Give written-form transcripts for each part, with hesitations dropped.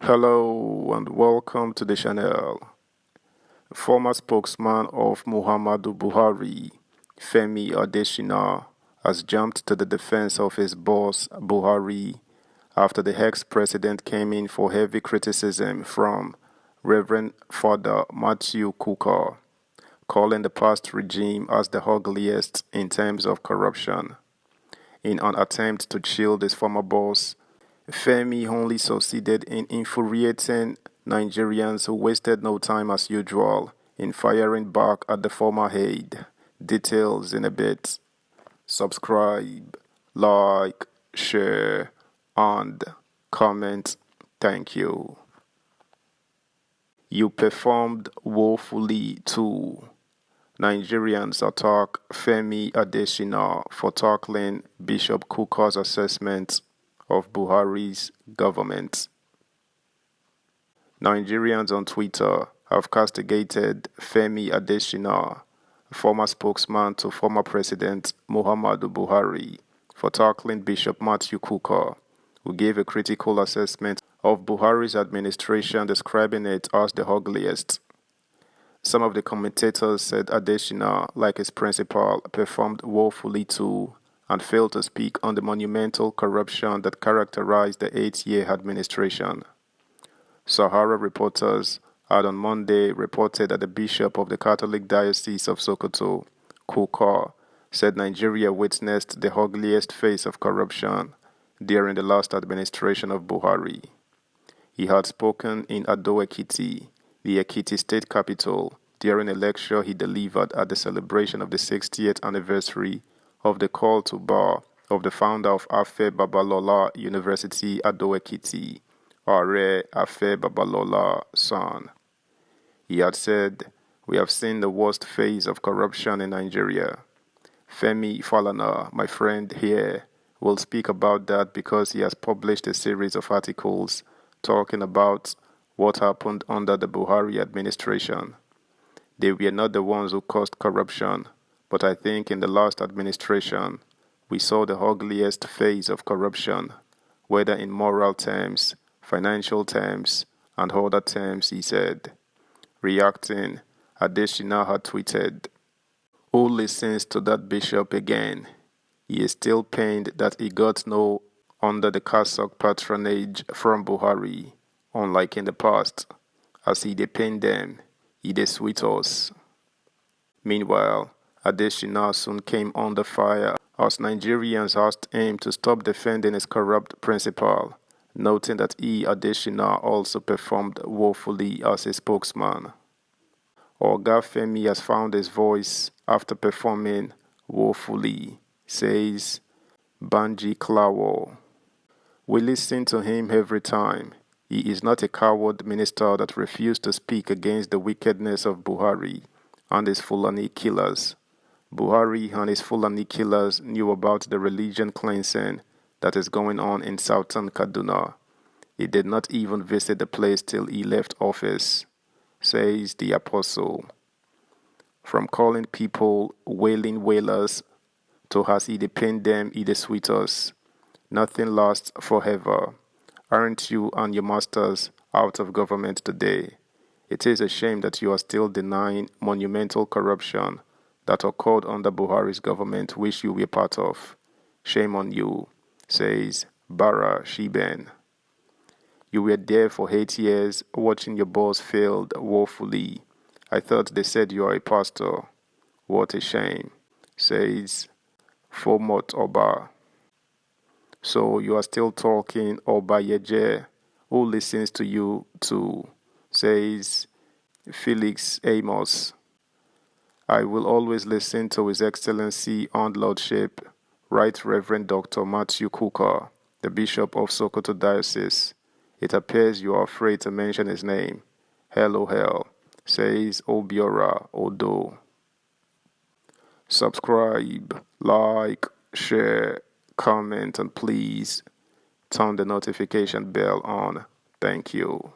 Hello and welcome to the channel. Former spokesman of Muhammadu Buhari, Femi Adesina, has jumped to the defense of his boss Buhari after the ex-president came in for heavy criticism from Reverend Father Matthew Kukah, calling the past regime as the ugliest in terms of corruption. In an attempt to shield his former boss, Femi only succeeded in infuriating Nigerians who wasted no time as usual in firing back at the former aide. Details in a bit. Subscribe, like, share, and comment. Thank you. You performed woefully too. Nigerians attack Femi Adesina for tackling Bishop Kukah's assessment of Buhari's government. Nigerians on Twitter have castigated Femi Adesina, former spokesman to former President Muhammadu Buhari, for tackling Bishop Matthew Kukah, who gave a critical assessment of Buhari's administration, describing it as the ugliest. Some of the commentators said Adesina, like his principal, performed woefully too, and failed to speak on the monumental corruption that characterized the 8-year administration. Sahara reporters had on Monday reported that the Bishop of the Catholic Diocese of Sokoto, Kukah, said Nigeria witnessed the ugliest face of corruption during the last administration of Buhari. He had spoken in Ado-Ekiti, the Ekiti state capital, during a lecture he delivered at the celebration of the 60th anniversary of the call to bar of the founder of Afe Babalola University Ado-Ekiti, Are Afe Babalola son. He had said, "We have seen the worst phase of corruption in Nigeria. Femi Falana, my friend here, will speak about that because he has published a series of articles talking about what happened under the Buhari administration. They were not the ones who caused corruption, but I think in the last administration, we saw the ugliest phase of corruption, whether in moral terms, financial terms, and other terms," he said. Reacting, Adesina had tweeted, "Who listens to that bishop again? He is still pained that he got no under the cassock patronage from Buhari, unlike in the past. As he dey pain them, he dey sweet us." Meanwhile, Adesina soon came under fire as Nigerians asked him to stop defending his corrupt principal, noting that he, Adesina, also performed woefully as a spokesman. Oga Femi has found his voice after performing woefully, says Banji Klawo. "We listen to him every time. He is not a coward minister that refused to speak against the wickedness of Buhari and his Fulani killers. Buhari and his Fulani killers knew about the religion cleansing that is going on in southern Kaduna. He did not even visit the place till he left office," says the apostle. From calling people wailing wailers to "as he dey pain them, he dey sweet us," nothing lasts forever. Aren't you and your masters out of government today? It is a shame that you are still denying monumental corruption that occurred under Buhari's government, which you were part of. Shame on you, says Bara Shiben. "You were there for 8 years, watching your boss failed woefully. I thought they said you are a pastor. What a shame," says Fomot Oba. "So you are still talking Oba Yeje, who listens to you too," says Felix Amos. "I will always listen to His Excellency and Lordship, Right Reverend Dr. Matthew Kukah, the Bishop of Sokoto Diocese. It appears you are afraid to mention his name. Hell, says Obiora Odo." Subscribe, like, share, comment, and please turn the notification bell on. Thank you.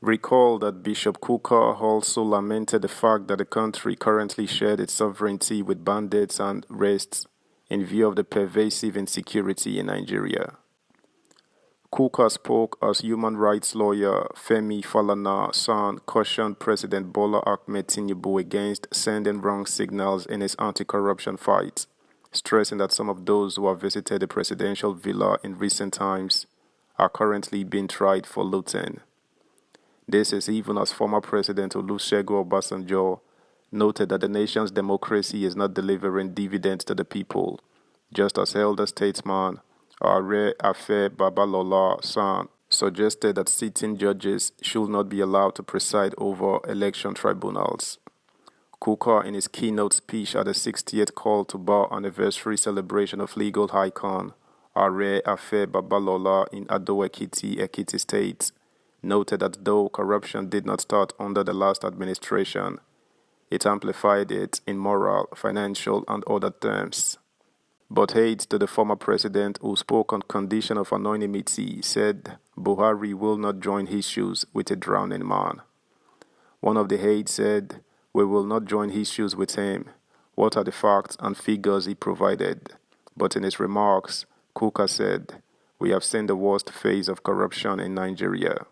Recall that Bishop Kukah also lamented the fact that the country currently shared its sovereignty with bandits and raists in view of the pervasive insecurity in Nigeria. Kukah spoke as human rights lawyer Femi Falana's son cautioned President Bola Ahmed Tinubu against sending wrong signals in his anti-corruption fight, stressing that some of those who have visited the presidential villa in recent times are currently being tried for looting. This is even as former President Olusegun Obasanjo noted that the nation's democracy is not delivering dividends to the people, just as elder statesman Are Afe Babalola San suggested that sitting judges should not be allowed to preside over election tribunals. Kukah, in his keynote speech at the 60th Call to Bar anniversary celebration of legal icon Are Afe Babalola in Ado-Ekiti, Ekiti State, noted that though corruption did not start under the last administration, it amplified it in moral, financial, and other terms. But aides to the former president, who spoke on condition of anonymity, said Buhari will not join his shoes with a drowning man. One of the aides said, "We will not join his shoes with him. What are the facts and figures he provided?" But in his remarks, Kukah said, "We have seen the worst phase of corruption in Nigeria."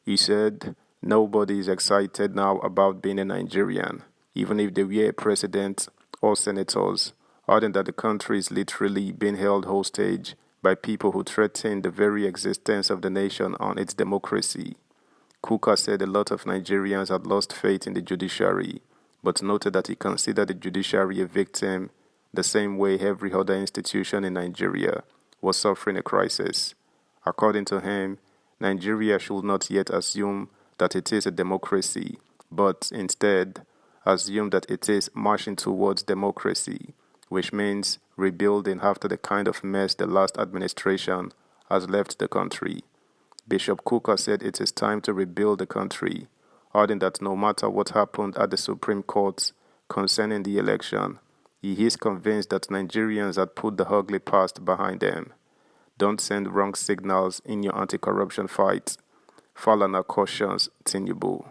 He said, "Nobody is excited now about being a Nigerian, even if they were president or senators, adding that the country is literally being held hostage by people who threaten the very existence of the nation and its democracy." Kukah said a lot of Nigerians had lost faith in the judiciary, but noted that he considered the judiciary a victim the same way every other institution in Nigeria was suffering a crisis. According to him, Nigeria should not yet assume that it is a democracy, but instead assume that it is marching towards democracy, which means rebuilding after the kind of mess the last administration has left the country. Bishop Kukah said it is time to rebuild the country, adding that no matter what happened at the Supreme Court concerning the election, he is convinced that Nigerians had put the ugly past behind them. Don't send wrong signals in your anti-corruption fight, Falana cautions Tinubu.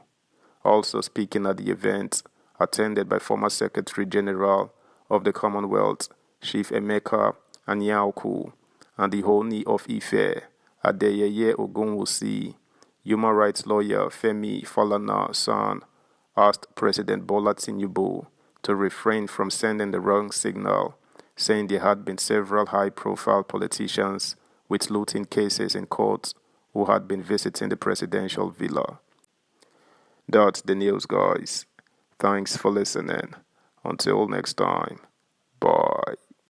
Also speaking at the event, attended by former Secretary General of the Commonwealth, Chief Emeka Anyaoku, and the Oni of Ife, Adeyeye Ogunwusi, human rights lawyer Femi Falana's son asked President Bola Tinubu to refrain from sending the wrong signal, saying there had been several high-profile politicians with looting cases in court who had been visiting the presidential villa. That's the news, guys. Thanks for listening. Until next time, bye.